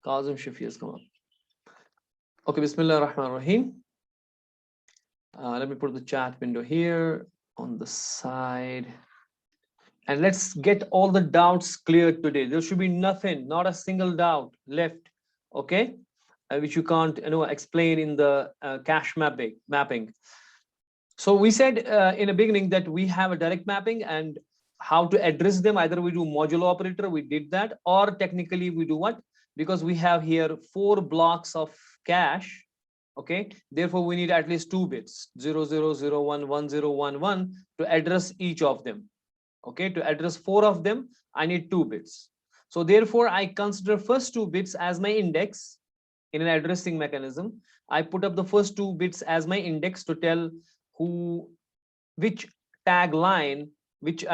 Kazim Shafi has come up. Okay, Bismillah ar-Rahman ar-Rahim. Let me put the chat window here on the side. And let's get all the doubts cleared today. There should be nothing, not a single doubt left, okay? Which you can't, explain in the cache mapping. So we said in the beginning that we have a direct mapping and how to address them. Either we do modulo operator, we did that, or technically we do what? Because we have here 4 blocks of cache, okay? Therefore, we need at least 2 bits, 0001, 1011, to address each of them. Okay, to address 4 of them, I need 2 bits. So therefore, I consider first 2 bits as my index in an addressing mechanism. I put up the first 2 bits as my index to tell which tag line, which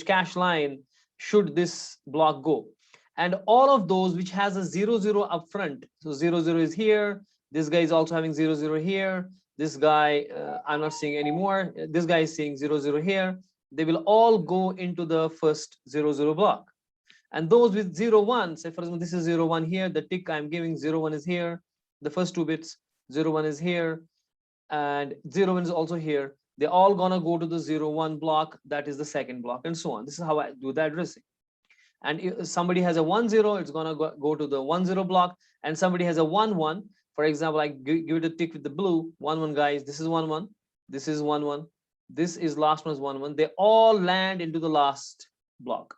cache line should this block go. And all of those which has a 00 up front. So 00 is here. This guy is also having 00 here. This guy, I'm not seeing anymore. This guy is seeing 00 here. They will all go into the first 00 block. And those with 01, say for example, this is 01 here, the tick I'm giving 01 is here, the first 2 bits, 01 is here, and 01 is also here. They're all gonna go to the 01 block, that is the second block, and so on. This is how I do the addressing. And if somebody has a 10, it's gonna go to the 10 block, and somebody has a 11. For example, I give it a tick with the blue, 11 guys, this is 11, this is 11. This is last one is 11. They all land into the last block.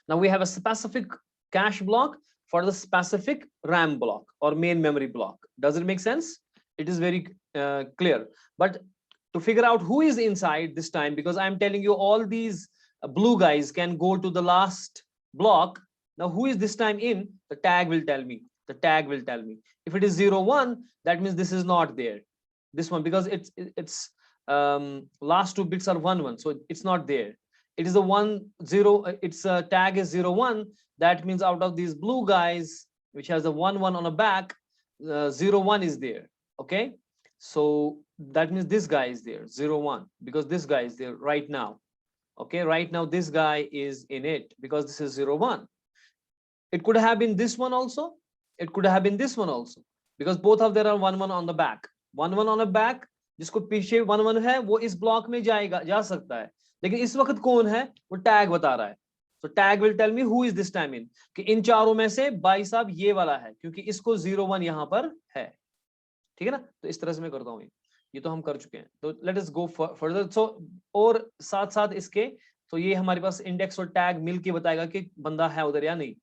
Now we have a specific cache block for the specific RAM block or main memory block. Does it make sense? It is very clear. But to figure out who is inside this time, because I'm telling you all these blue guys can go to the last block. Now who is this time in? The tag will tell me. The tag will tell me. If it is 01, that means this is not there. This one, because it's last 2 bits are 1 1, so it's not there. It is a 1 0, its tag is 01. That means out of these blue guys which has a 1 1 on the back, 01 is there. Okay, so that means this guy is there, 01, because this guy is there right now. Okay, right now this guy is in it because this is 01. It could have been this one also, it could have been this one also, because both of them are 1 1 on the back. 1 1 on the back, जिसको पीछे 1 1 है वो इस block में जा सकता है, लेकिन इस वक्त कौन है वो टैग बता रहा है. So tag will tell me who is this time in, कि इन चारों में से भाई साहब ये वाला है, क्योंकि इसको 01 यहाँ पर है. ठीक है ना? तो इस तरह से मैं करता हूँ. ये तो हम कर चुके हैं. तो let us go further. So और साथ साथ इसके, तो ये हमारे पास इंडेक्स और टैग मिल के बताएगा कि बंदा है उधर या नहीं.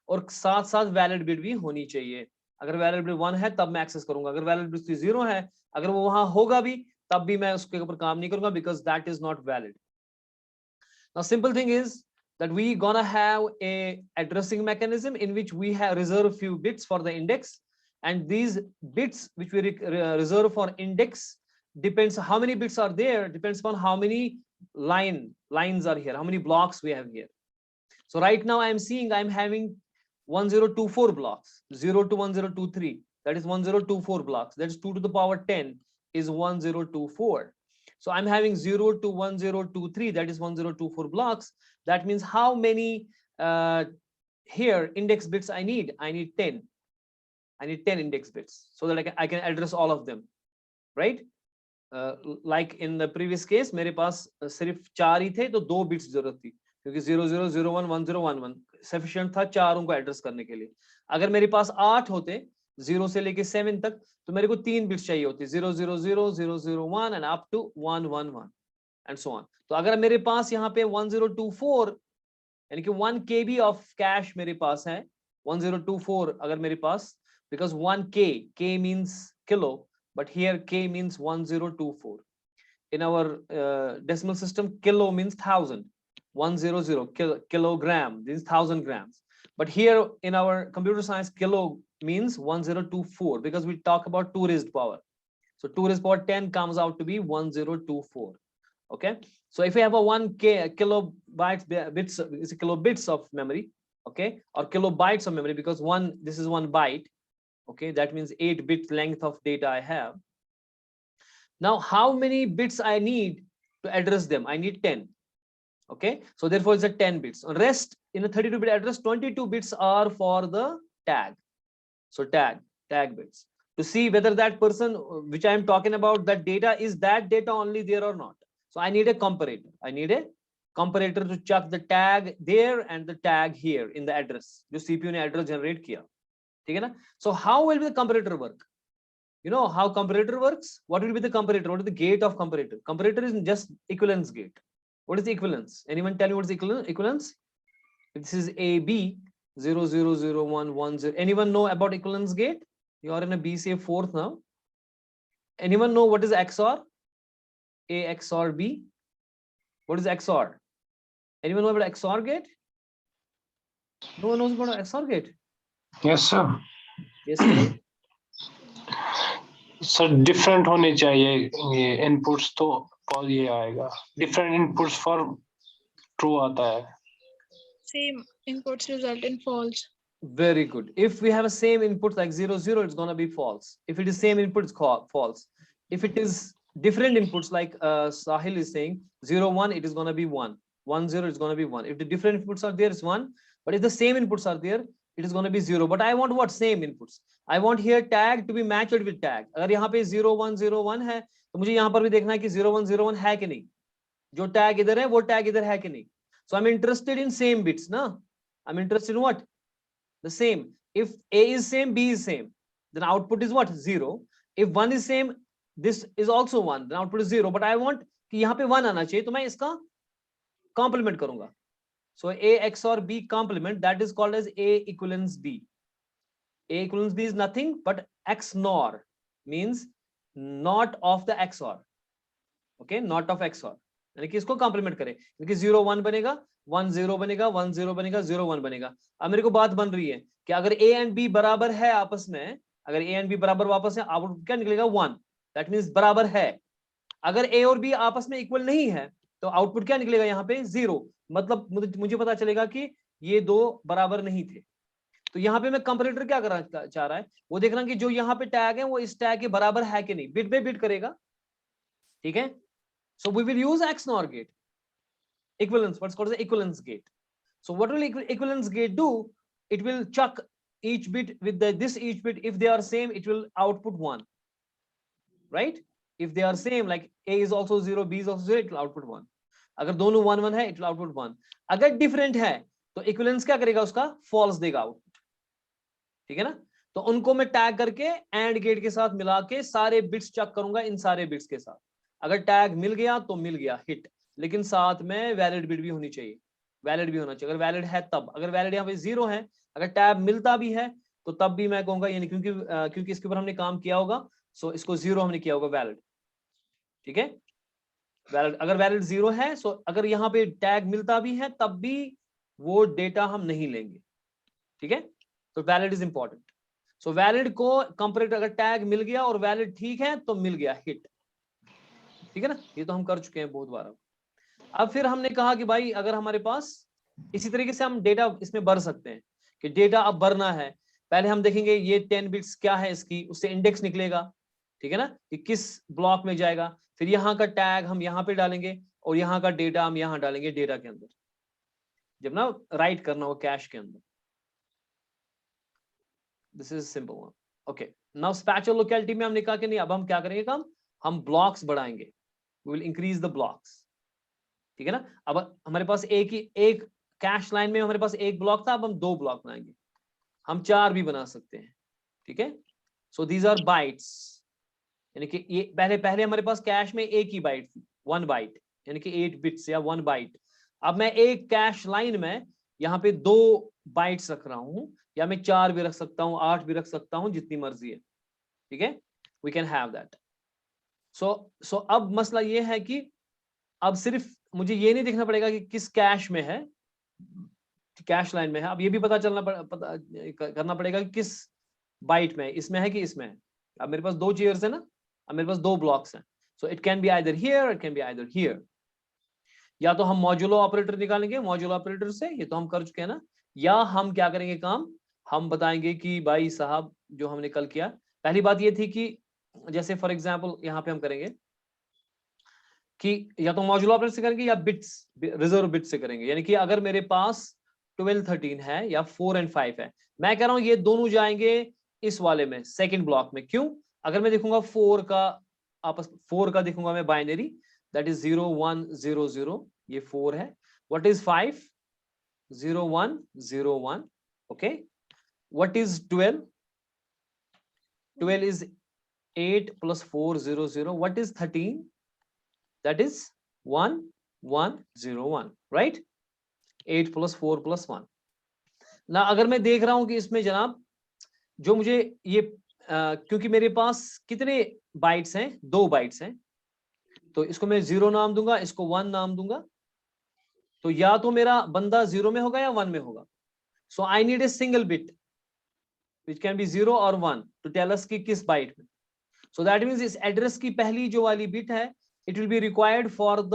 और साथ साथ वैलिड बिट भी होनी चाहिए. अगर वैलिड बिट 1 है तब मैं एक्सेस करूंगा, अगर वैलिड बिट 0 है, अगर वो वहां होगा भी तब भी मैं उसके ऊपर काम नहीं करूंगा, because that is not valid. Now simple thing is that we gonna have a addressing mechanism in which we have reserved few bits for the index, and these bits which we reserve for index depends how many bits are there, depends upon how many lines are here, how many blocks we have here. So right now I'm seeing I'm having 1024 blocks, 0 to 1023, that is 1024 blocks, that's 2 to the power 10 is 1024. So I'm having 0 to 1023, that is 1024 blocks. That means how many here index bits I need? I need 10. I need 10 index bits so that I can address all of them, right? Like in the previous case, मेरे पास सिर्फ 4 ही थे तो 2 bits जरूरत थी, क्योंकि 0001 1011 sufficient था 4 को address करने के लिए. अगर मेरे पास 8 होते 0 से लेके 7 तक, तो मेरे को 3 बिट्स चाहिए होती, 000 001 and up to 111 and so on. तो अगर मेरे पास यहाँ पे 1024 यानी कि 1 KB ऑफ कैश मेरे पास है, 1024 अगर मेरे पास, because 1K means kilo, but here K means 1024. In our decimal system, kilo means 1000. 100 kilogram, this is 1000 grams. But here in our computer science, kilo means 1024 because we talk about 2 raised power. So 2 raised power 10 comes out to be 1024. Okay. So if we have a 1K kilobytes bits, it's a kilobits of memory. Okay. Or kilobytes of memory, because this is 1 byte. Okay. That means 8-bit length of data I have. Now, how many bits I need to address them? I need 10. Okay, so therefore it's a 10 bits. Rest in a 32-bit address, 22 bits are for the tag. So tag bits to see whether that person which I am talking about, that data is that data only there or not. So I need a comparator. I need a comparator to check the tag there and the tag here in the address. जो CPU ने address generate किया, ठीक है ना? So how will the comparator work? You know how comparator works? What will be the comparator? What is the gate of comparator? Comparator is just equivalence gate. What is the equivalence? Anyone tell me what is equivalence? If this is AB 0 0 0 1 1 0. Anyone know about equivalence gate? You are in a BCA 4th now. Anyone know what is XOR? A XOR B. What is XOR? Anyone know about XOR gate? No one knows about XOR gate. Yes, sir. Yes, sir. Sir different होने चाहिए ये inputs, तो और ये आएगा different inputs for true आता है. Same inputs result in false. Very good. If we have a same input like 0 0, it's gonna be false. If it is same input, it's false. If it is different inputs like Sahil is saying 0 1, it is gonna be 1. 1 0, it's gonna be 1. If the different inputs are there, it's 1. But if the same inputs are there, it is gonna be 0. But I want what? Same inputs. I want here tag to be matched with tag. अगर यहाँ पे 0 1 0 1 है, तो मुझे यहाँ पर भी देखना है कि 0 1 0 1 है कि नहीं. जो tag इधर है, वो tag इधर है कि नहीं. So I'm interested in same bits, ना? I'm interested in what? The same. If A is same, B is same, then output is what? 0. If 1 is same, this is also 1, then output is 0. But I want कि यहाँ पे 1 आना चाहिए, तो मैं इसका complement करूंगा. So A XOR B complement, that is called as A equivalence B. A equivalence B is nothing but X NOR, means not of the XOR. Okay, not of XOR. यानी कि इसको complement करें, क्योंकि 0 1 बनेगा, 1 0 बनेगा, 1 0 बनेगा, 0 1 बनेगा. अब मेरे को बात बन रही है कि अगर A and B बराबर है आपस में, अगर A and B बराबर वापस है, आउटपुट क्या निकलेगा? 1. दैट मींस बराबर है. अगर A और B आपस में इक्वल नहीं है, तो आउटपुट क्या निकलेगा? यहाँ पे 0. मतलब मुझे पता चलेगा कि ये दो बराबर नहीं थे. तो यहाँ पे मैं कंपैरेटर क्या करना चाह रहा है, वो देखना कि जो यहाँ पे टैग है वो इस टैग के बराबर है कि नहीं. बिट बाय बिट करेगा, ठीक है? So we will use XNOR gate. Equivalence, what's called as equivalence gate. So what will equivalence gate do? It will chuck each bit with this each bit. If they are same, it will output 1. Right? If they are same, like A is also 0, B is also 0, it will output 1. अगर दोनों 1 1 है, it will output 1. अगर different है, तो equivalence क्या करेगा? उसका false देगा output. ठीक है ना? तो उनको मैं टैग करके AND गेट के साथ मिला के सारे बिट्स चेक करूंगा इन सारे बिट्स के साथ. अगर टैग मिल गया तो मिल गया, हिट. लेकिन साथ में वैलिड बिट भी होनी चाहिए, वैलिड भी होना चाहिए. अगर वैलिड है तब, अगर वैलिड यहाँ पे 0 है, अगर टैग मिलता भी है तो तब भी मैं कहूंगा, यानी क्योंकि इसके ऊपर हमने काम किया होगा, सो इसको 0 हमने किया होगा वैलिड. ठीक है, वैलिड. अगर वैलिड 0 है, सो अगर यहाँ पे टैग मिलता भी है तब भी वो डेटा हम नहीं लेंगे. ठीक है, तो valid is important. So valid को कंपैरेटर, अगर टैग मिल गया और वैलिड ठीक है तो मिल गया, हिट. ठीक है ना? ये तो हम कर चुके हैं बहुत बार. अब फिर हमने कहा कि भाई अगर हमारे पास इसी तरीके से हम डेटा इसमें भर सकते हैं, कि डेटा अब भरना है. पहले हम देखेंगे ये 10 बिट्स क्या है इसकी, उससे इंडेक्स निकलेगा. ठीक है ना, कि किस ब्लॉक में जाएगा. फिर यहाँ का टैग हम यहाँ पे डालेंगे और यहाँ का डेटा हम यहाँ डालेंगे डेटा के अंदर, जब ना राइट करना हो कैश के अंदर. This is simple one. Okay, now spatial locality में हमने कहा कि नहीं, अब हम क्या करेंगे काम, हम ब्लॉक्स बढ़ाएंगे. We will increase the blocks. ठीक है ना? अब हमारे पास एक कैश लाइन में हमारे पास एक ब्लॉक था, अब हम 2 ब्लॉक बनाएंगे. हम 4 भी बना सकते हैं. ठीक है, सो दीज आर बाइट्स. यानी कि ये पहले हमारे पास कैश में एक ही बाइट थी, 1 बाइट, यानी कि 8 बिट्स या 1 बाइट. अब मैं एक कैश लाइन में यहाँ पे 2 बाइट्स रख रहा हूं, या मैं 4 भी रख सकता हूँ, 8 भी रख सकता हूँ, जितनी मर्जी है. ठीक है, वी कैन हैव दैट. सो अब मसला ये है कि अब सिर्फ मुझे ये नहीं देखना पड़ेगा कि किस कैश में है, कैश लाइन में है. अब ये भी पता करना पड़ेगा कि किस बाइट में, इसमें है कि इसमें है. अब मेरे पास 2 चेयर्स है ना, अब मेरे पास 2 ब्लॉक्स हैं. So it can be either here, it can be either here. या तो हम मॉड्यूलो ऑपरेटर निकालेंगे, मॉड्यूलो ऑपरेटर से, ये तो हम कर चुके हैं ना. या हम क्या करेंगे काम, हम बताएंगे कि भाई साहब जो हमने कल किया, पहली बात ये थी कि जैसे फॉर एग्जांपल यहाँ पे हम करेंगे कि या तो मॉड्यूलो ऑपरेटर से करेंगे या बिट्स, रिजर्व बिट से करेंगे. यानी कि अगर मेरे पास 12 13 है या 4 and 5 है। मैं कह रहा हूं ये दोनों जाएंगे इस वाले में, सेकंड ब्लॉक में। क्यों? अगर मैं देखूंगा 4 का देखूंगा मैं बाइनरी, दैट इज 0 1 0 0, ये 4 है। What is 5? 0 1 0 1। Okay, what is 12? 12 is 8 plus 4 0 0. What is 13? That is 1 1 0 1, right? 8 plus 4 plus 1 ना। अगर मैं देख रहा हूं कि इसमें जनाब जो मुझे ये क्योंकि मेरे पास कितने बाइट्स हैं, 2 बाइट्स हैं, तो इसको मैं 0 नाम दूंगा, इसको 1 नाम दूंगा। तो या तो मेरा बंदा 0 में होगा या 1 में होगा। So I need a single bit which can be 0 और 1 टू टेल अस कि किस बाइट में। सो दैट मीन्स इस एड्रेस की पहली जो वाली बिट है, it will be required for the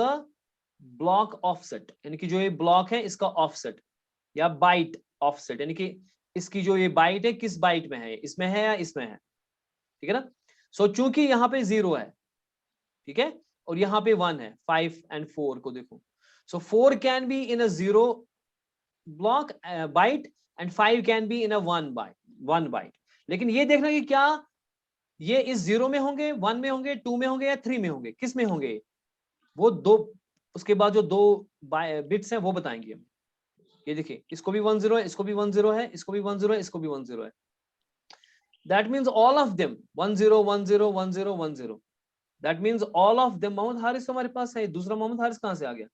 block offset, यानी कि जो ये ब्लॉक है इसका ऑफसेट या बाइट ऑफसेट, यानी कि इसकी जो ये बाइट है किस बाइट में है, इसमें है या इसमें है, ठीक है ना। सो चूंकि यहाँ पे 0 है, ठीक है, और यहाँ पे 1 है, 5 and 4 को देखो। So 4 can be in a 0 block byte and 5 can be in a 1 byte. लेकिन ये देखना कि क्या ये इस 0 में होंगे, 1 में होंगे, 2 में होंगे या 3 में होंगे, किस में होंगे वो दो। उसके बाद जो 2 बिट्स हैं वो बताएंगे हम। ये देखिए, इसको भी 1 0 है, इसको भी 1 0 है, इसको भी 1 0 है, इसको भी 1 0 है। That means all of them 1 0 1 0 1 0 1 0। That means all of them. Mohammad Haris हमारे पास है, दूसरा मोहम्मद हारिस कहां से आ गया?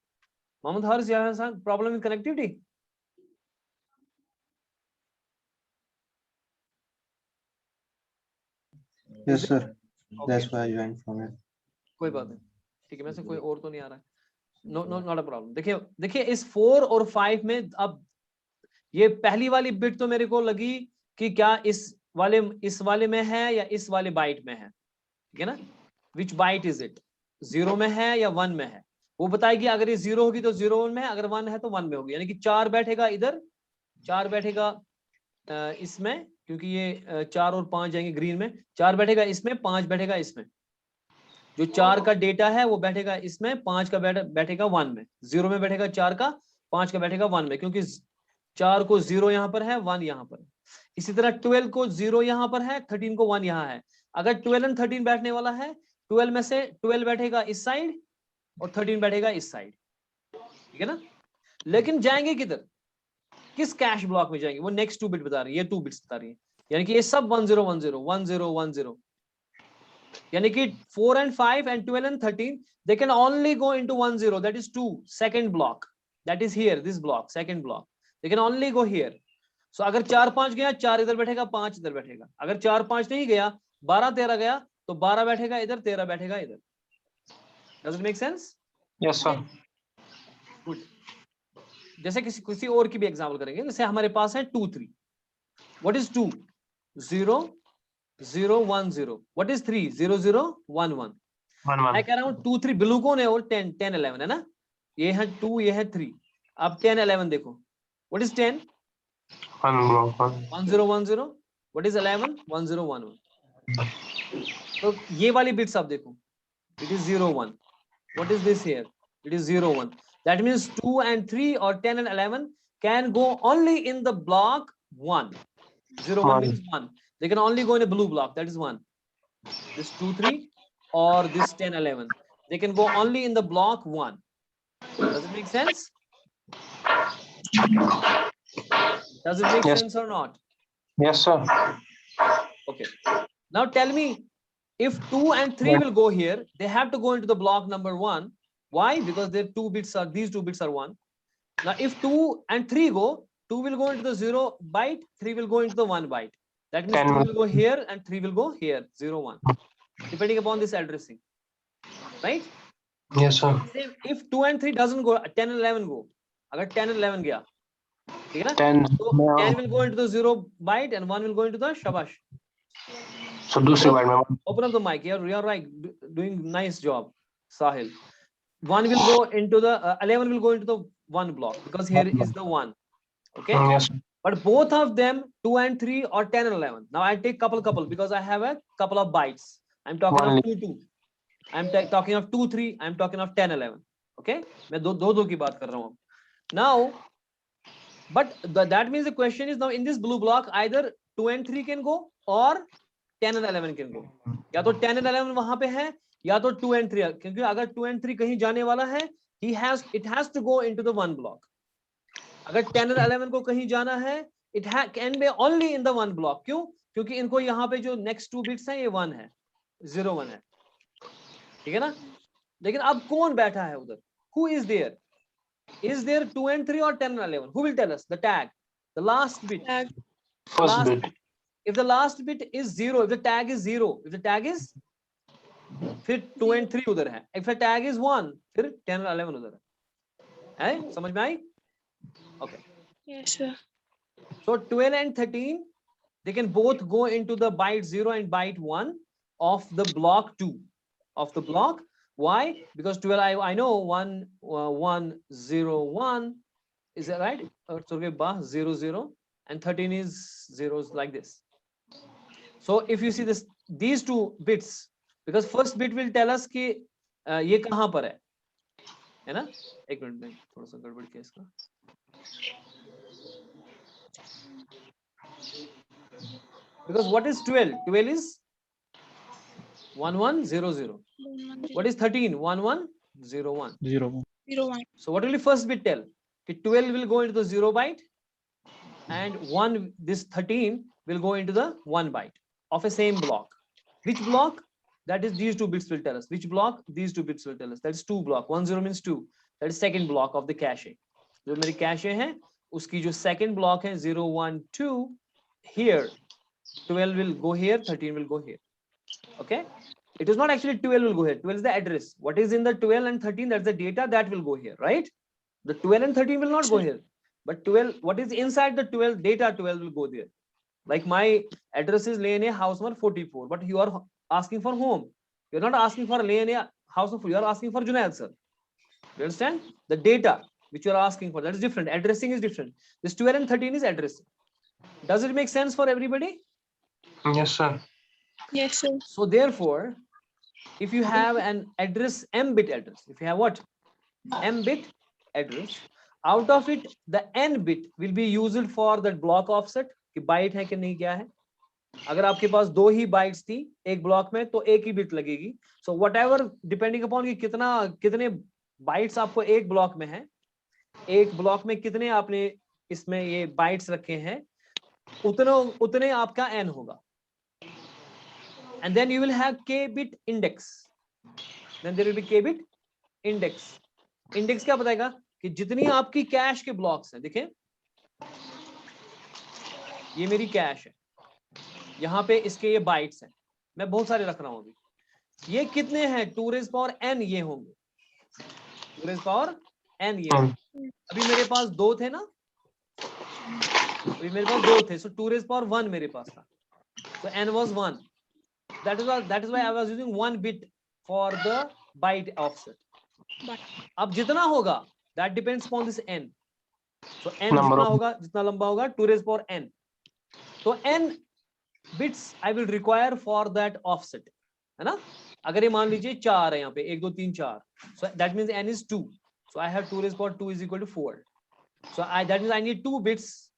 मोहम्मद हारिस यहाँ problem in connectivity. Yes, sir. Okay. That's why I joined from it. कोई बात नहीं, ठीक है, मैं से कोई और तो नहीं आ रहा है। No no not a problem. देखिए देखिए, इस 4 और 5 में अब ये पहली वाली बिट तो मेरे को लगी कि क्या इस वाले में है या इस वाले बाइट में है, ठीक है ना। विच बाइट इज इट? 0 में है या 1 में है, वो बताएगी। अगर ये 0 होगी तो 0 में है, अगर 1 है तो 1 में होगी। यानी कि 4 बैठेगा इधर, 4 बैठेगा इसमें, क्योंकि ये 4 और 5 जाएंगे ग्रीन में। 4 बैठेगा इसमें, 5 बैठेगा इसमें। जो 4 का डेटा है वो बैठेगा इसमें, 5 का बैठेगा 1 में। 0 में बैठेगा 4 का, 5 का बैठेगा 1 में, क्योंकि 4 को 0 यहाँ पर है, 1 यहाँ पर है। इसी तरह 12 को 0 यहाँ पर है, 13 को 1 यहाँ है। अगर 12 और 13 बैठने वाला है, 12 में से 12 बैठेगा इस साइड और 13 बैठेगा इस साइड, ठीक है ना। लेकिन जाएंगे किधर, किस कैश ब्लॉक में जाएंगे? वो नेक्स्ट 2 बिट बता रही है, ये 2 बिट्स बता रही है। यानी कि ये सब 1 0 1 0 1 0 1 0, यानी कि 4 and 5 and 12 and 13 they can only go into 1 0, that is 2 second block, that is here, this block, second block, they can only go here. So अगर 4 5 गया, 4 इधर बैठेगा, 5 इधर बैठेगा। अगर 4 5 नहीं गया, 12 13 गया, तो 12 बैठेगा इधर, 13 बैठेगा इधर। Does it make sense? Yes, sir. Good. जैसे किसी और की भी एग्जांपल करेंगे। जैसे हमारे पास है 2 3। What is 2? 0 0 1 0. What is 3? 0 0 1 1. 1 मैं 1. कह रहा हूँ 2 3 ब्लू कौन है, और 10 10 11 है ना। ये है 2, ये है 3। अब 10 11 देखो। What is 10? 1 block. 1 0 1 0. What is 11? 1 0 1 1. तो ये वाली बिट्स आप देखो, it is 0 1. What is this here? It is 0 1. That means 2 and 3 or 10 and 11 can go only in the block 1. 0 1 means 1. They can only go in a blue block, that is 1. This 2 3 or this 10 11, they can go only in the block 1. Does it make sense? Does it make Yes. sense or not? Yes, sir. Okay. Now tell me, if 2 and 3 will go here, they have to go into the block number 1. Why? Because these 2 bits are 1. Now if 2 and 3 go, 2 will go into the 0 byte, 3 will go into the 1 byte. That means 2 will go here and 3 will go here, 0 1, depending upon this addressing, right? Yes, sir. If 2 and 3 doesn't go, 10 and 11 go. अगर 10 and 11 गया, ठीक है ना? 10. So 10 will go into the 0 byte and 1 will go into the shabash. So दूसरी बार में Open up the mic. You're right. Doing nice job, Sahil. 1 will go into the 11 will go into the 1 block because here is the 1. Okay. Yes. But both of them 2 and 3 or 10 and 11. Now I take couple because I have a couple of bytes. I'm talking of 2 2. I'm talking of 2 3. I'm talking of 10 11. Okay. मैं दो की बात कर रहा हूँ. Now But that means the question is now in this blue block either 2 and 3 can go or 10 and 11 can go. या तो 10 and 11 वहां पे है या तो 2 and 3, क्योंकि अगर 2 and 3 कहीं जाने वाला है it has to go into the one block. अगर 10 and 11 को कहीं जाना है it can be only in the one block. क्यों? क्योंकि इनको यहाँ पे जो next 2 bits हैं ये 1 है, 0 1 है, ठीक है ना? लेकिन अब कौन बैठा है उधर? Who is there? Is there 2 and 3 or 10 and 11? Who will tell us? The tag, the last bit. Tag. First Last bit. If the last bit is 0, if the tag is 0, if the tag is, फिर 2 and 3 उधर है. If the tag is 1, फिर 10 and 11 उधर है. समझ में आई? Okay. Yes, sir. So 12 and 13, they can both go into the byte 0 and byte 1 of the block 2 of the block. Why? Because 12, I know 1 1 0 1, is that right? So 0 0 and 13 is zeros like this. So if you see this, these two bits, because first bit will tell us कि ये कहाँ पर है ना? एक minute में थोड़ा सा गड़बड़ किया इसका. Because what is 12? 12 is 1 1 0 0. What is 13? 1 1 0 1. 0 0 1. So what will the first bit tell? कि 12 will go into the 0 byte and this 13 will go into the 1 byte of a same block. Which block? That is these 2 bits will tell us. Which block? These 2 bits will tell us. That is 2 block. 1 0 means 2. That is second block of the cache. जो मेरी cache है उसकी जो second block है 0 1 2, here 12 will go here, 13 will go here. Okay, it is not actually 12 will go here. 12 is the address. What is in the 12 and 13? That's the data that will go here, right? The 12 and 13 will not go here, but 12, what is inside the 12 data, 12 will go there. Like my address is Lane house number 44, but you are asking for home. You're not asking for Lane house number, you are asking for Junaid sir. You understand? The data which you are asking for, that is different. Addressing is different. This 12 and 13 is addressing. Does it make sense for everybody? Yes, sir. Yes, sir. So therefore, if you have an address, m-bit address, if you have what? M-bit address, out of it, the n-bit will be used for that block offset. कि byte है कि नहीं क्या है? अगर आपके पास 2 ही bytes थी एक block में तो एक ही bit लगेगी. So whatever depending upon कि कितने bytes आपको एक block में है, एक block में कितने आपने इसमें ये bytes रखे हैं, उतने आपका n होगा. And then you will have k-bit index. Then there will be k-bit index. Index क्या बताएगा कि जितनी आपकी कैश के ब्लॉक्स हैं, देखें ये मेरी कैश है, यहाँ पे इसके ये बाइट्स हैं, मैं बहुत सारे रख रहा हूँ अभी. ये कितने हैं? 2 raised power n ये होंगे. 2 raised power n ये होंगे. अभी मेरे पास 2 थे ना, अभी मेरे पास 2 थे, so 2 raised power 1 मेरे पास था, so n was 1. That is why I was using 1 bit for the byte offset. अब जितना होगा that depends upon this n. So n जितना होगा, जितना लंबा होगा 2 raised power n. तो n bits I will require for that offset, है ना? अगर ये मान लीजिए 4 है यहाँ पे, 1 2 3 4, so that means n is 2. So I have 2 raised power 2 is equal to 4. So that means I need 2 bits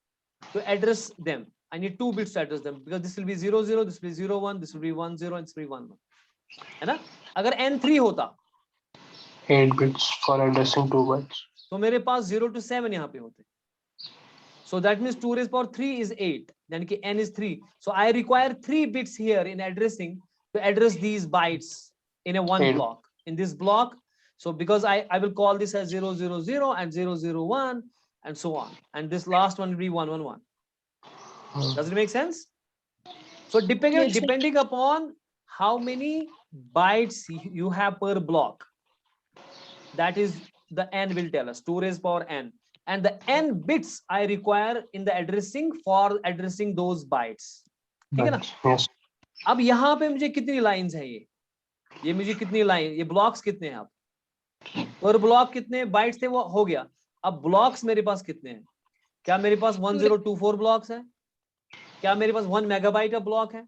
to address them. I need 2 bits to address them because this will be 0 0, this will be 0 1, this will be 1 0, and this will be 1 1, है ना? अगर n 3 होता 8 bits for addressing 2 bytes. तो मेरे पास 0 to 7 यहाँ पे होते. So that means 2 raised power 3 is 8. Then n is 3. So I require 3 bits here in addressing to address these bytes in a one block. In this block, so because I will call this as 0 0 0 and 0 0 1 and so on. And this last one will be 1 1 1. Does it make sense? So depending upon how many bytes you have per block, that is the n will tell us 2 raised power n. And the n bits I require in the addressing for addressing those bytes. ठीक है ना? Yes. अब यहाँ पे मुझे कितनी lines है ये मुझे कितनी लाइन, ये ब्लॉक्स कितने हैं? आप पर ब्लॉक कितने बाइट्स थे वो हो गया. अब ब्लॉक्स मेरे पास कितने हैं? क्या मेरे पास 1024 ब्लॉक्स है? क्या मेरे पास 1 मेगाबाइट का ब्लॉक है?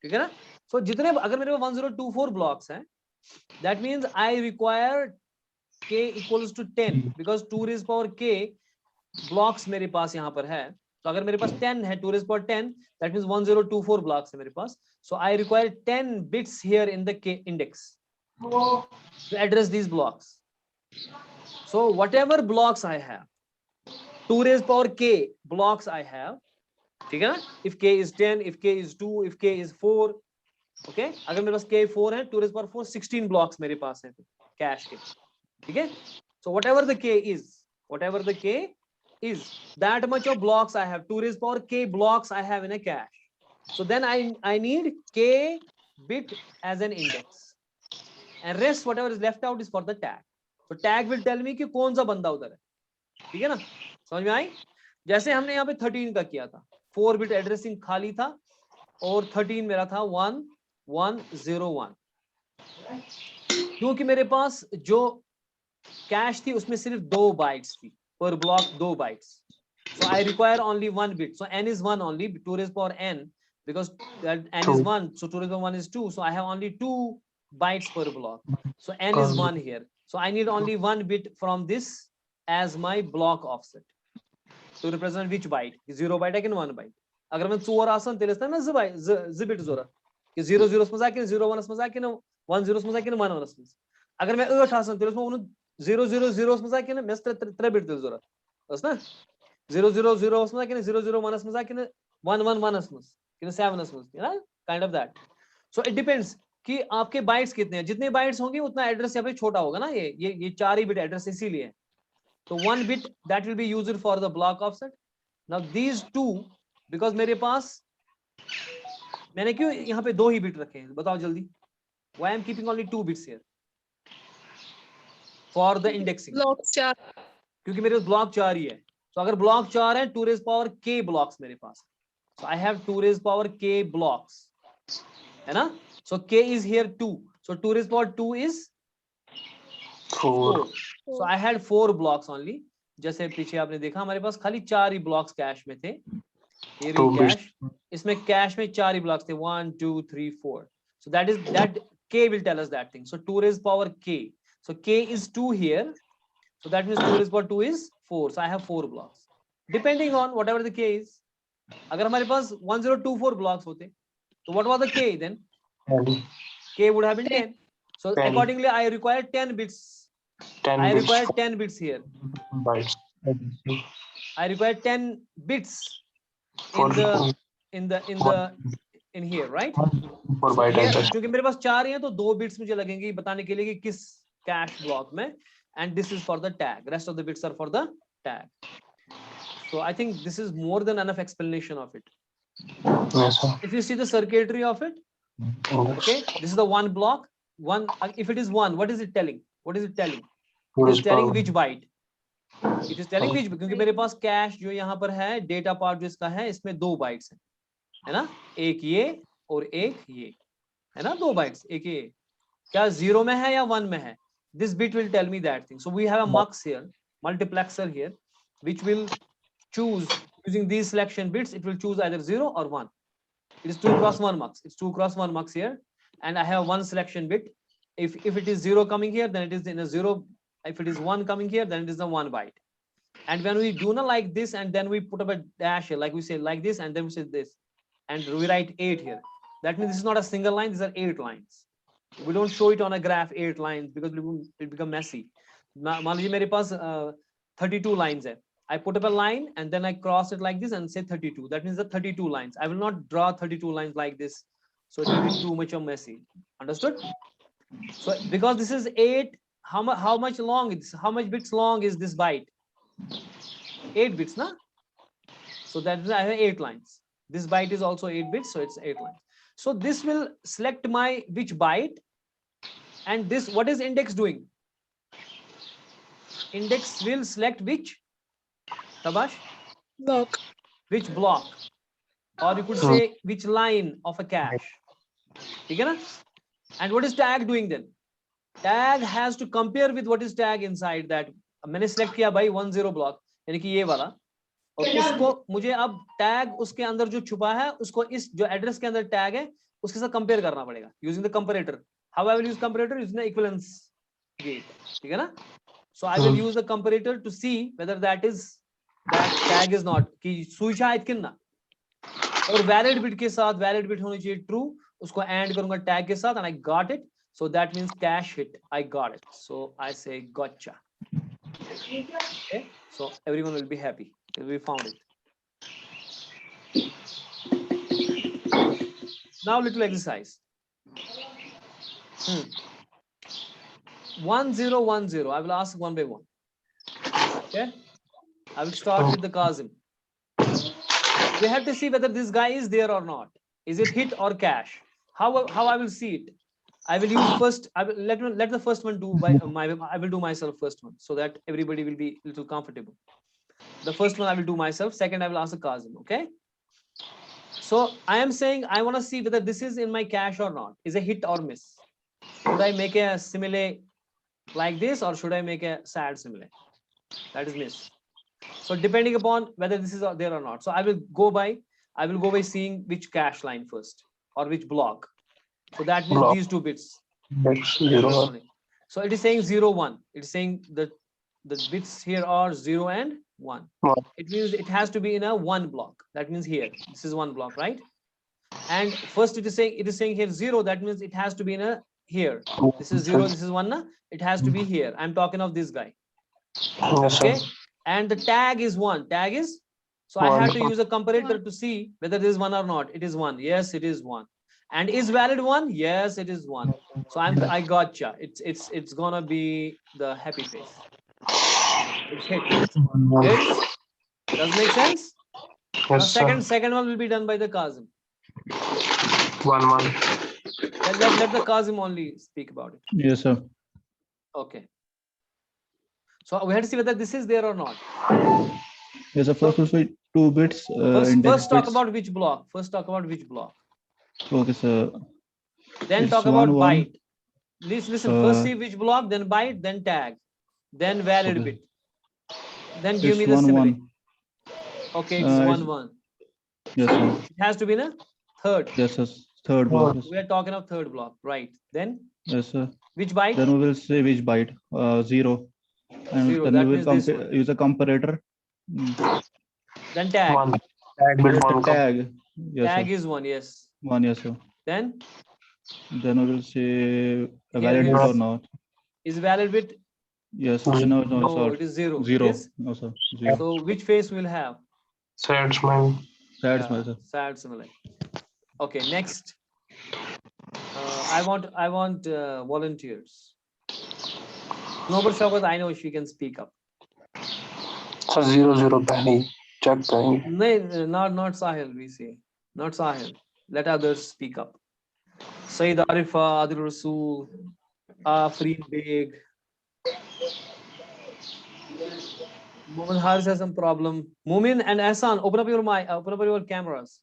ठीक है ना? सो जितने, अगर मेरे पास 1024 ब्लॉक्स हैं, that means I require k equals to 10 because 2 raised power k blocks मेरे पास यहाँ पर है, तो अगर मेरे पास 10 है 2 raised power 10, that means 1024 blocks है मेरे पास. So I require 10 bits here in the k index to address these blocks. So whatever blocks I have, 2 raised power k blocks I have, ठीक है ना? If k is 10, if k is 2, if k is 4, okay? अगर मेरे पास k 4 है, 2 raised power 4, 16 blocks मेरे पास है cash के, ठीक है? So whatever the k is, that much of blocks I have, 2 raised power k blocks I have in a cache. So then I need k bit as an index, and rest whatever is left out is for the tag. So tag will tell me कि कौन सा बंदा उधर है, ठीक है ना? समझ में आई? जैसे हमने यहाँ पे 13 का किया था, 4 बिट एड्रेसिंग खाली था और 13 मेरा था 1101, क्योंकि मेरे पास जो कैश थी उसमें सिर्फ 2 बाइट्स थी, per block 2 bytes. So I require only 1 bit. So n is 1 only, 2 raised power n, because that n is 1, so 2 raised power 1 is 2. So I have only 2 bytes per block. So n is 1 here. So I need only 1 bit from this as my block offset to represent which byte. 0 byte again 1 byte. अगर मैं 4 आसन तेरे ना z bit जोरा कि 0 0 समझा कि 0 1 समझा कि 1 0 समझा कि 1 1 समझ. अगर मैं 8 आसन तेरे में 0 0 0 समझा कि मैं 3 बिट तेरे जोरा बस ना 0 0 0 समझा कि 0 0 1 समझा कि 1 1 1 समझ कि 7 समझ ना kind of that. So it depends कि आपके बाइट्स कितने हैं, जितने बाइट्स होंगे उतना एड्रेस यहाँ पे छोटा होगा ना. ये 4 ही बिट एड्रेस इसीलिए. तो 1 bit that will be used for the block offset. Now these 2, because मेरे पास मैंने क्यों यहाँ पे 2 ही बिट रखे हैं बताओ जल्दी. Why I am keeping only 2 bits here for the indexing? Block 4. क्योंकि मेरे पास ब्लॉक 4 ही है. तो अगर ब्लॉक 4 है 2 raised power k ब्लॉक्स मेरे पास, so I have 2 raised power k blocks, है ना? So k is here 2, so 2 raised power 2 is 4. So I had 4 blocks only. जैसे पीछे आपने देखा हमारे पास खाली 4 ही ब्लॉक्स कैश में थे. ये रही कैश, इसमें कैश में 4 ही ब्लॉक्स थे 1 2 3 4. So that k will tell us that thing. So 2 raised power k, so k is 2 here. So that means 2 raised power 2 is 4. So I have 4 blocks. Depending on whatever the k is. अगर हमारे पास 1024 blocks होते, so what was the k then? K would have been 10. So 10. accordingly, I require 10 bits. 10 I bits. require 10 bits here. Bytes. I require 10 bits For in here, right? for So byte here, address. क्योंकि मेरे पास 4 ही हैं तो 2 bits मुझे लगेंगे बताने के लिए कि किस कैश ब्लॉक में. And this is for the tag. Rest of the bits are for the tag. So I think this is more than enough explanation of it. Yes, sir. If you see the circuitry of it, okay, this is the one block. One, if it is 1, what is it telling? What is it telling? It is telling which byte. It is telling which, क्योंकि मेरे पास cash जो यहाँ पर है, data part जो इसका है, इसमें 2 बाइट्स है ना? एक ये और एक ये, है ना? 2 बाइट्स, एक ये. क्या 0 में है या 1 में है? This bit will tell me that thing. So we have a mux here, multiplexer here, which will choose using these selection bits. It will choose either 0 or 1. It is 2 cross 1 mux. It's 2 cross 1 mux here, and I have 1 selection bit. If it is 0 coming here, then it is in a 0. If it is 1 coming here, then it is a 1 byte. And when we do not like this, and then we put up a dash here, like we say like this, and then we say this, and we write 8 here. That means this is not a single line. These are 8 lines. We don't show it on a graph 8 lines because it become messy. मान लीजिए मेरे पास 32 lines है. I put up a line and then I cross it like this and say 32. That means the 32 lines. I will not draw 32 lines like this, so it will be too much of messy. Understood? So because this is 8, how much long is how much bits long is this byte? 8 bits, na? So that is I have 8 lines. This byte is also 8 bits, so it's 8 lines. So this will select my which byte, and this, what is index doing? Index will select which, Tabash? Block. Which block, or you could say which line of a cache. ठीक है ना? And what is tag doing then? Tag has to compare with what is tag inside that. मैंने select किया भाई 10 block, यानी कि ये वाला, और उसको मुझे अब टैग उसके अंदर जो छुपा है उसको इस जो एड्रेस के अंदर टैग है उसके साथ कंपेयर करना पड़ेगा using the comparator. How I will use comparator? Using the equivalence gate. ठीक है ना? So I will use the comparator to see whether that is tag is not कि सुई शायद किन्ना और वैलिड बिट के साथ वैलिड बिट होनी चाहिए ट्रू, उसको एंड करूंगा टैग के साथ and I got it, so that means cache hit, I got it, so I say gotcha. Okay, so everyone will be happy if we found it. Now little exercise. 1010, I will ask one by one. Okay, I will start with the Kazim. We have to see whether this guy is there or not. Is it hit or cash? How I will see it? I will use first. I will let the first one do by I will do myself first one so that everybody will be a little comfortable. The first one I will do myself. Second I will ask Kazim. Okay. So I am saying I want to see whether this is in my cache or not. Is a hit or miss? Should I make a simile like this or should I make a sad simile? That is miss. So depending upon whether this is there or not. So I will go by seeing which cache line first or which block. So that means these two bits. That's 0. So it is saying 0 1. It is saying that the bits here are 0 and 1. It means it has to be in a 1 block. That means here this is 1 block, right? And first it is saying here 0. That means it has to be in a here. This is 0. This is 1. Na? It has to be here. I'm talking of this guy. Okay. And the tag is 1. Tag is, so I have to use a comparator to see whether this is 1 or not. It is 1. Yes, it is 1. And is valid 1? Yes, it is 1. So I gotcha. It's gonna be the happy face. It's hit. Hits. Does make sense? Yes, Second one will be done by the Kazim. 1 1. Let the Kazim only speak about it. Yes, sir. Okay. So we have to see whether this is there or not. Yes, sir. First, we'll see 2 bits. First talk about which block. Okay, sir. Then It's talk about 1 1. byte. Listen. First see which block, then byte, then tag, then valid Okay. bit. Then give It's me the 1 simile. 1. Okay, it's 1 1. Yes, sir. It has to be in a third. Yes, sir. Third block. Yes. We are talking of third block, right? Then Yes, sir. which byte? Then we will say which byte. 0. And 0. then That we will means this one. use a comparator. Then tag. 1. Tag bit 1. Tag. Yes, Tag sir. is 1. Yes. 1. Yes, sir. Then Then we will say a valid Here bit is- or not. is valid bit? Yes. No. No, No, sir. it is 0. It 0. is? No, sir. 0. So which face will have? Sad smile. Sad Yeah, smile, sir. sad simile. Okay, next. I want volunteers. Noble Shaukat, I know she can speak up. So 0 0 पहले check करेंगे. No, not Sahil, we say. Not Sahil. Let others speak up. Saeed Arifa, Adil Rasool, Afreen Beg. Mohammed Haris has some problem. Mumin and Ahsan, open up your mic, open up your cameras.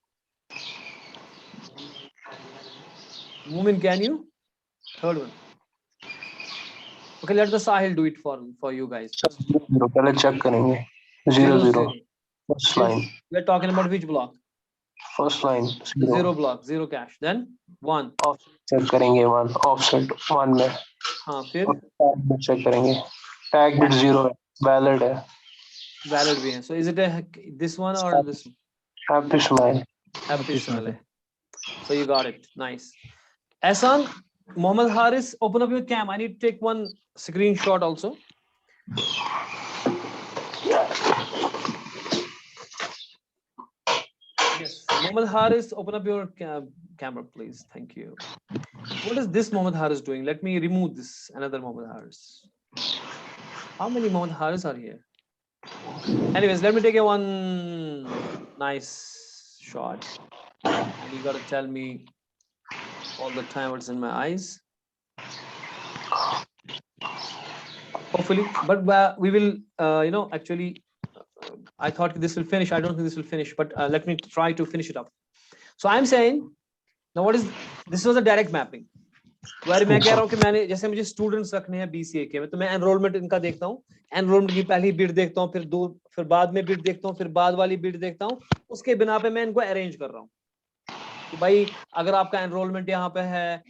Mumin, can you? Third one. Okay, let the Sahil do it for you guys. 0 पहले check करेंगे. 0 0. First line. We're talking about which block? First line. 0 block, 0 cache. Then 1. Check करेंगे 1. Offset 1 में. हाँ, फिर Tag bit check करेंगे. Tag bit 0 है. Valid है. valid भी है. So is it this one or this one? Happy smile. Happy smile. So you got it. Nice. Ahsan, Mohammed Haris, open up your cam. I need to take one screenshot also. Yes, Mohammed Haris, open up your camera, please. Thank you. What is this Mohammed Haris doing? Let me remove this. Another Mohammed Haris. How many Mohammed Haris are here? Anyways, let me take a one nice shot. And you gotta tell me all the time what's in my eyes. Hopefully, but we will, actually, I thought this will finish. I don't think this will finish, but let me try to finish it up. So I'm saying, now what is, this was a direct mapping. वैसे मैं कह रहा हूँ कि मैंने जैसे मुझे students रखने हैं BCA के में, तो मैं एनरोलमेंट इनका देखता हूँ, एनरोलमेंट की पहली बिट देखता हूँ, फिर बाद में बिट देखता हूँ, फिर बाद वाली बिट देखता हूँ, उसके बिना पे मैं इनको अरेंज कर रहा हूँ कि भाई अगर आपका एनरोलमेंट यहाँ पे है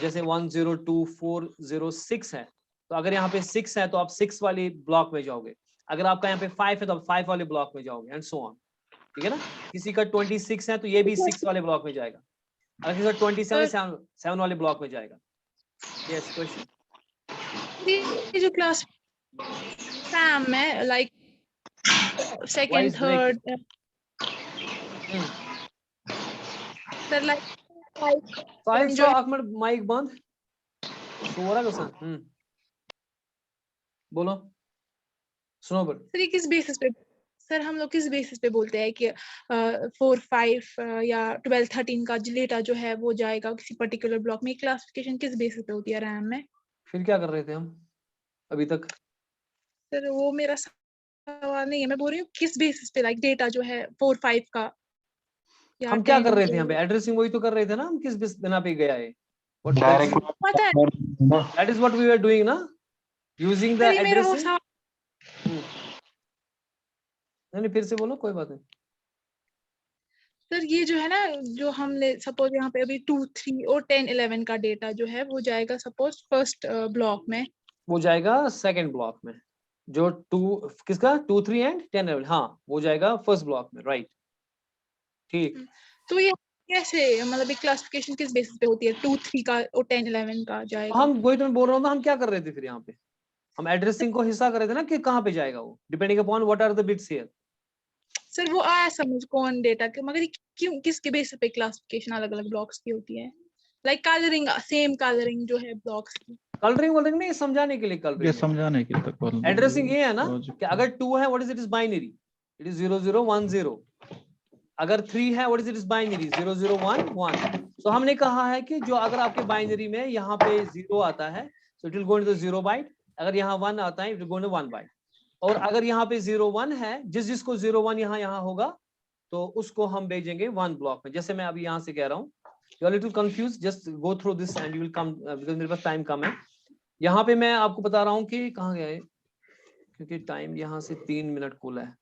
जैसे 102406 है, तो अगर यहाँ पे 6 है तो आप 6 वाली ब्लॉक में जाओगे, अगर आपका यहाँ पे 5 है तो आप 5 वाले ब्लॉक में जाओगे एंड सो ऑन, ठीक है ना। किसी का 26 है तो ये भी 6 वाले ब्लॉक में जाएगा, अगर किसी का 27 है 7 वाले ब्लॉक में जाएगा। Yes question. ये जो क्लास सैम है like second Voice third sir like Sahil जो शाह अहमद माइक बंद सोरा गसन बोलो सुनो बट सर ये किस बेसिस पे सर हम लोग किस बेसिस पे बोलते हैं कि 4 5 या 12 13 का डेटा जो है वो जाएगा किसी पर्टिकुलर ब्लॉक में? क्लासिफिकेशन किस बेसिस पे होती है रैम में? फिर क्या कर रहे थे हम अभी तक? सर वो मेरा सवाल नहीं है, मैं बोल रही हूँ किस बेसिस पे लाइक डेटा जो है 4 5 का या हम क्या 10 कर रहे थे जो यहाँ पे? एड्रेसिंग वही तो कर रहे थे ना, हम किस बिना पे गया है? डायरेक्ट पता है that is what we are doing ना, यूजिंग द सर ये मेरा वो एड्रेसिंग। सवाल नहीं फिर से बोलो, कोई बात नहीं। सर ये जो है ना जो हमने सपोज यहाँ पे अभी 2 3 और 10 11 का डेटा जो है वो जाएगा सपोज फर्स्ट ब्लॉक में, वो जाएगा सेकंड ब्लॉक में। जो 2 किसका 2 3 एंड 10 11, हाँ वो जाएगा फर्स्ट ब्लॉक में, राइट ठीक। तो ये कैसे मतलब एक क्लासिफिकेशन किस बेसिस पे होती है 2 3 का और 10 11 का जाएगा? हम वही तो मैं बोल रहा हूँ ना, हम क्या कर रहे थे फिर यहाँ पे? हम एड्रेसिंग को हिस्सा कर रहे थे ना कि कहाँ पे जाएगा वो, depending upon what are the bits here. Sir वो आया समझ कौन डेटा के, मगर ये क्यों किसके बेसिस पे क्लासिफिकेशन अलग अलग ब्लॉक्स की होती है? लाइक कलरिंग सेम कलरिंग जो है ब्लॉक्स की। कलरिंग वलरिंग नहीं, समझाने के लिए ये कलरिंग। समझाने के लिए तक कॉल एड्रेसिंग ये है ना कि अगर 2 है what is it, is binary, it is 0 0 1 0। अगर 3 है what is it, is binary 0 0 1 1। सो हमने कहा है कि जो अगर आपके बाइनरी में यहाँ पे 0 आता है so it will go into 0 byte, अगर यहाँ 1 आता है it will go into 1 byte, और अगर यहाँ पे 0 1 है जिसको 0 1 यहाँ होगा तो उसको हम भेजेंगे 1 ब्लॉक में। जैसे मैं अभी यहाँ से कह रहा हूँ, you are little confuse, just go through this and you will come, because मेरे पास टाइम कम है। यहाँ पे मैं आपको बता रहा हूँ कि कहाँ गया है, क्योंकि टाइम यहाँ से 3 मिनट कुल है।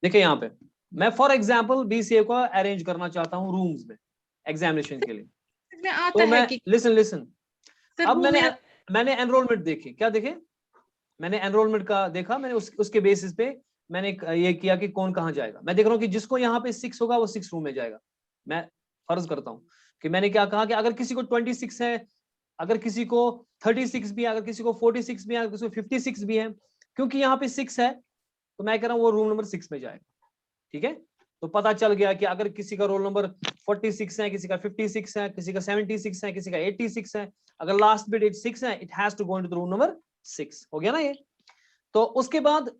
देखिए यहाँ पे मैं फॉर एग्जाम्पल BCA को अरेंज करना चाहता हूँ रूम्स में एग्जामिनेशन के लिए। में आता तो है मैं कि लिसन सर अब वो मेरा मैंने एनरोलमेंट देखे, क्या देखे? मैंने एनरोलमेंट का देखा, मैंने उसके बेसिस पे मैंने ये किया कि कौन कहाँ जाएगा। मैं देख रहा हूँ कि जिसको यहाँ पे 6 होगा वो 6 रूम में जाएगा। मैं फर्ज करता हूँ कि मैंने क्या कहा कि अगर किसी को 26 है, अगर किसी को 36 भी है, अगर किसी को 46 भी है, अगर किसी को 56 भी है, क्योंकि यहाँ पे 6 है तो मैं कह रहा हूँ वो रूम नंबर 6 में जाएगा। ठीक है, तो पता चल गया कि अगर किसी का रोल नंबर 46 है, किसी का 56 है, किसी का 76 है, किसी का 86 है, अगर लास्ट बिट 6 है it has to go into the room number 6। हो गया ना ये? तो उसके बाद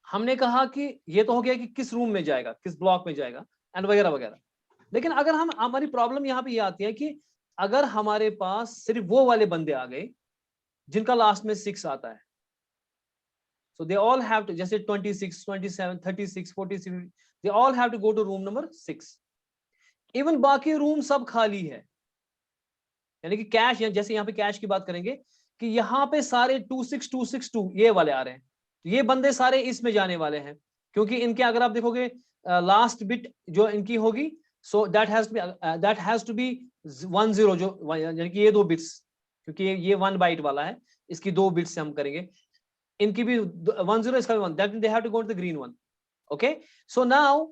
हमने कहा कि ये तो हो गया कि किस रूम में जाएगा, किस ब्लॉक में जाएगा एंड वगैरह वगैरह। लेकिन अगर हमारी प्रॉब्लम यहाँ पे ये आती है कि अगर हमारे पास सिर्फ वो वाले बंदे आ गए जिनका लास्ट में 6 आता है, so they all have to, जैसे 26 27 36 46, they all have to go to room number 6। Even बाकी रूम सब खाली है, यानी कि कैश, जैसे यहाँ पे कैश की बात करेंगे कि यहाँ पे सारे 26262 ये वाले आ रहे हैं, ये बंदे सारे इसमें जाने वाले हैं, क्योंकि इनके अगर आप देखोगे लास्ट बिट जो इनकी होगी so that has to be 1 0, जो यानी कि ये 2 बिट्स, क्योंकि ये 1 बाइट वाला है, इसकी 2 बिट्स से हम करेंगे, इनकी भी 1 0, इसका भी 1, that means they have to go to the green one। okay, so now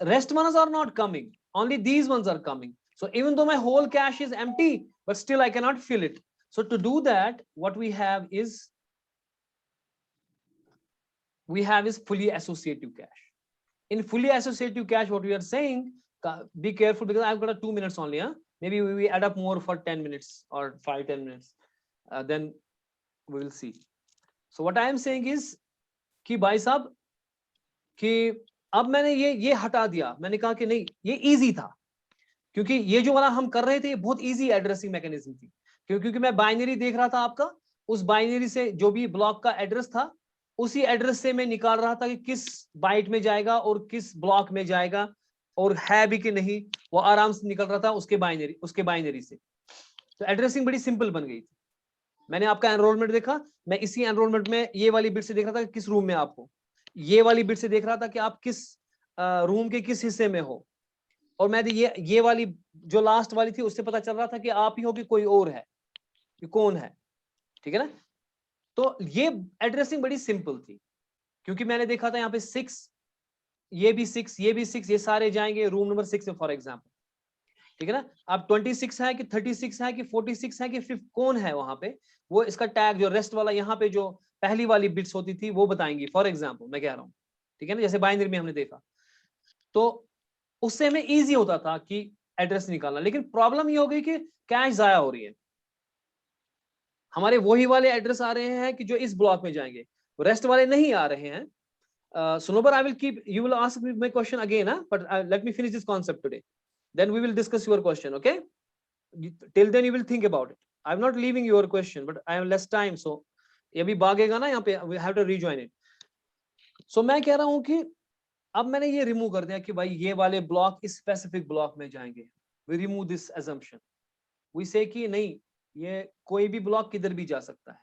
rest ones are not coming, only these ones are coming, so even though my whole cache is empty but still I cannot fill it। so to do that what we have is fully associative cache। in fully associative cache what we are saying, be careful because I've got 2 minutes only, maybe we add up more for 10 minutes or 5-10 minutes, then we will see। so what I am saying is कि भाई साहब कि अब मैंने ये हटा दिया, मैंने कहा कि नहीं ये इजी था, क्योंकि ये जो वाला हम कर रहे थे ये बहुत इजी एड्रेसिंग मैकेनिज्म थी, क्योंकि मैं बाइनरी देख रहा था आपका, उस बाइनरी से जो भी ब्लॉक का एड्रेस था उसी एड्रेस से मैं निकाल रहा था कि किस बाइट में जाएगा और किस ब्लॉक में जाएगा और है भी कि नहीं, वो आराम से निकल रहा था उसके बाइनरी से। तो एड्रेसिंग बड़ी सिंपल बन गई थी। मैंने आपका एनरोलमेंट देखा, मैं इसी एनरोलमेंट में ये वाली बिट से देख रहा था कि किस रूम में आप हो, ये वाली बिट से देख रहा था कि आप किस रूम के किस हिस्से में हो, और मैं ये वाली जो लास्ट वाली थी उससे पता चल रहा था कि आप ही हो कि कोई और है, कि कौन है। ठीक है ना? तो ये एड्रेसिंग बड़ी सिंपल थी, क्योंकि मैंने देखा था यहाँ पे 6, ये भी 6, ये भी 6, ये सारे जाएंगे रूम नंबर 6 में फॉर एग्जाम्पल, ठीक है ना। अब 26 है कि 36 है कि 46 है कि 5 कौन है वहां पे, वो इसका टैग जो रेस्ट वाला यहाँ पे जो पहली वाली बिट्स होती थी वो बताएंगी, फॉर एग्जाम्पल मैं कह रहा हूँ, ठीक है ना, जैसे बाइनरी में हमने देखा। तो उससे हमें इजी होता था कि एड्रेस निकालना, लेकिन प्रॉब्लम ये हो गई कि कैश जाया हो रही है, हमारे वही वाले एड्रेस आ रहे हैं कि जो इस ब्लॉक में जाएंगे, रेस्ट वाले नहीं आ रहे हैं। Sunobar, I will keep, you will ask me my question again, but let me finish this concept today. Then we will discuss your question, okay? Till then you will think about it. I'm not leaving your question, but I have less time, so ये भी भागेगा ना यहाँ पे, we have to rejoin it. So मैं कह रहा हूँ कि अब मैंने ये रिमूव कर दिया कि भाई ये वाले ब्लॉक इस स्पेसिफिक ब्लॉक में जाएंगे, we remove this assumption. We say कि नहीं, ये कोई भी ब्लॉक किधर भी जा सकता है।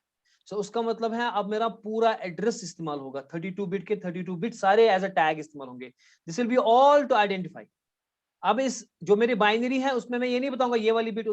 So उसका मतलब है अब मेरा पूरा एड्रेस इस्तेमाल होगा, 32 बिट के 32 बिट सारे एज अ टैग इस्तेमाल होंगे। This will be all to identify. अब इस जो मेरी बाइनरी है उसमें मैं ये नहीं बताऊंगा ये वाली बिट